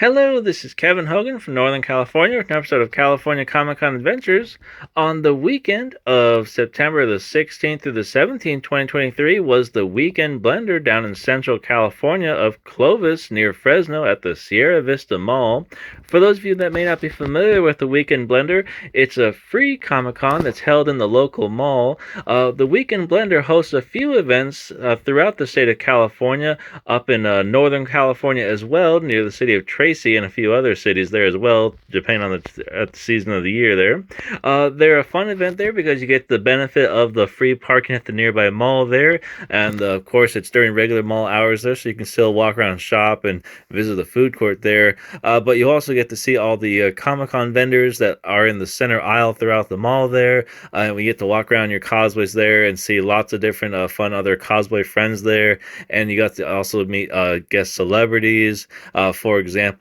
Hello, this is Kevin Hogan from Northern California with an episode of California Comic Con Adventures. On the weekend of September the 16th through the 17th, 2023, was the Weekend Blender down in Central California of Clovis near Fresno at the Sierra Vista Mall. For those of you that may not be familiar with the Weekend Blender, it's a free Comic Con that's held in the local mall. The Weekend Blender hosts a few events throughout the state of California, up in Northern California as well, near the city of Tracy and a few other cities there as well, depending on the season of the year there. They're a fun event there because you get the benefit of the free parking at the nearby mall there, and of course it's during regular mall hours there, so you can still walk around and shop and visit the food court there. But you also get to see all the Comic-Con vendors that are in the center aisle throughout the mall there, and we get to walk around your cosplays there and see lots of different fun other cosplay friends there, and you got to also meet guest celebrities. For example,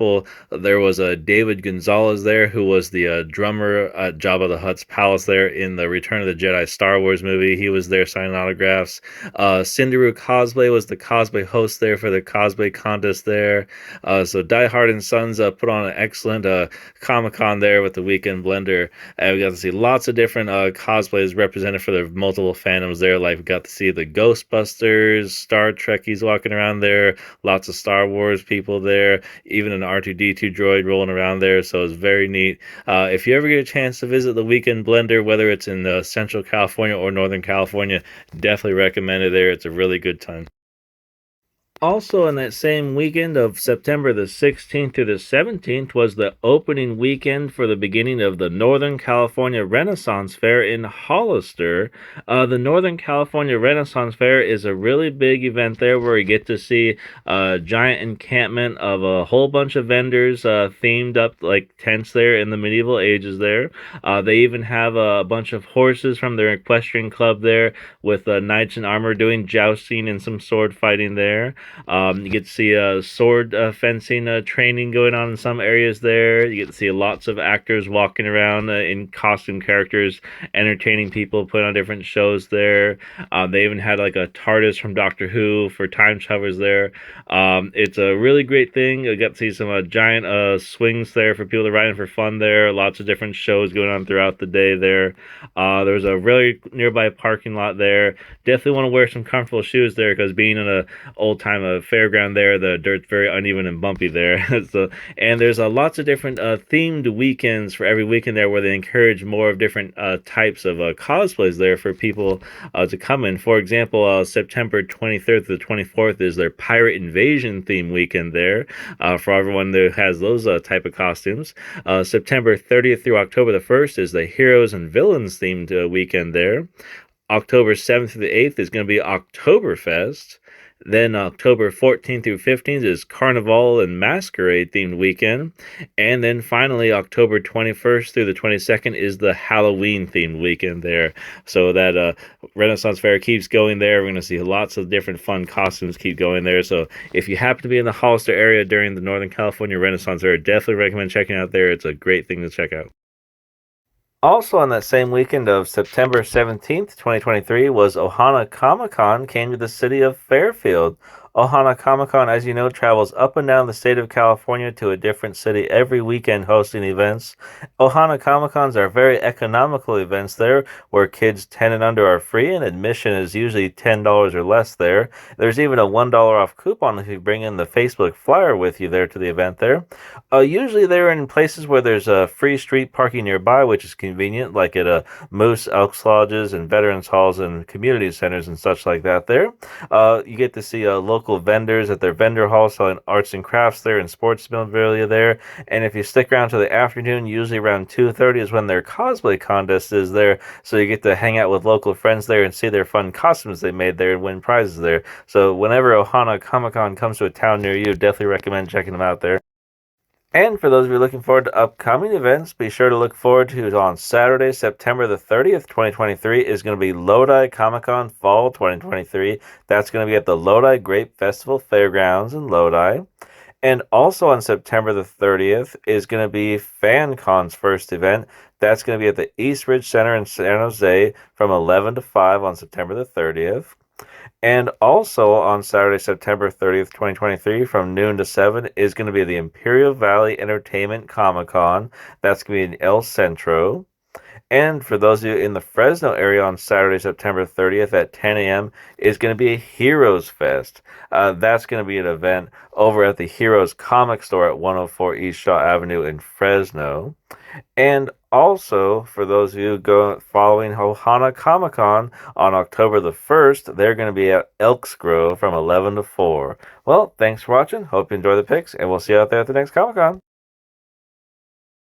there was a David Gonzalez there, who was the drummer at Jabba the Hutt's palace there in the Return of the Jedi Star Wars movie. He was there signing autographs. Cinderu Cosplay was the cosplay host there for the cosplay contest there. So Die Hard and Sons put on an excellent Comic-Con there with the Weekend Blender. We got to see lots of different cosplays represented for their multiple fandoms there. Like we got to see the Ghostbusters, Star Trekkies walking around there, lots of Star Wars people there, even an R2-D2 droid rolling around there. So it's very neat. If you ever get a chance to visit the Weekend Blender, whether it's in Central California or Northern California, definitely recommend it there. It's a really good time. Also, in that same weekend of September the 16th through the 17th was the opening weekend for the beginning of the Northern California Renaissance Fair in Hollister. The Northern California Renaissance Fair is a really big event there where you get to see a giant encampment of a whole bunch of vendors themed up like tents there in the medieval ages there. They even have a bunch of horses from their equestrian club there with knights in armor doing jousting and some sword fighting there. You get to see sword fencing training going on in some areas there. You get to see lots of actors walking around in costume characters, entertaining people, putting on different shows there. They even had like a TARDIS from Doctor Who for time travelers there. It's a really great thing. You get to see some giant swings there for people to ride in for fun there. Lots of different shows going on throughout the day there. There's a really nearby parking lot there. Definitely want to wear some comfortable shoes there because being in an old time fairground there, the dirt's very uneven and bumpy there. And there's lots of different themed weekends for every weekend there where they encourage more of different types of cosplays there for people to come in. For example, September 23rd to the 24th is their Pirate Invasion theme weekend there for everyone that has those type of costumes. September 30th through October the 1st is the Heroes and Villains themed weekend there. October 7th through the 8th is going to be Oktoberfest. Then October 14th through 15th is Carnival and Masquerade themed weekend. And then finally, October 21st through the 22nd is the Halloween themed weekend there. So that Renaissance Fair keeps going there. We're going to see lots of different fun costumes keep going there. So if you happen to be in the Hollister area during the Northern California Renaissance Fair, definitely recommend checking out there. It's a great thing to check out. Also on that same weekend of September 17th, 2023, was OhanaCon came to the city of Fairfield. OhanaCon, as you know, travels up and down the state of California to a different city every weekend hosting events. OhanaCons are very economical events there where kids 10 and under are free and admission is usually $10 or less there. There's even a $1 off coupon if you bring in the Facebook flyer with you there to the event there. Usually they're in places where there's free street parking nearby, which is convenient, like at Moose, Elks Lodges, and Veterans Halls and community centers and such like that there. You get to see local vendors at their vendor hall selling arts and crafts there and sports memorabilia there. And if you stick around to the afternoon, usually around 2:30 is when their cosplay contest is there. So you get to hang out with local friends there and see their fun costumes they made there and win prizes there. So whenever OhanaCon comes to a town near you, definitely recommend checking them out there. And for those of you looking forward to upcoming events, be sure to look forward to on Saturday, September the 30th, 2023, is going to be Lodi Comic-Con Fall 2023. That's going to be at the Lodi Grape Festival Fairgrounds in Lodi. And also on September the 30th is going to be FanCon's first event. That's going to be at the Eastridge Center in San Jose from 11 to 5 on September the 30th. And also on Saturday, September 30th, 2023, from noon to 7, is going to be the Imperial Valley Entertainment Comic Con. That's going to be in El Centro. And for those of you in the Fresno area on Saturday, September 30th at 10 a.m. is going to be a Heroes Fest. That's going to be an event over at the Heroes Comic Store at 104 East Shaw Avenue in Fresno. And also, for those of you following Ohana Comic Con on October the 1st, they're going to be at Elk Grove from 11 to 4. Well, thanks for watching. Hope you enjoy the picks, and we'll see you out there at the next Comic Con.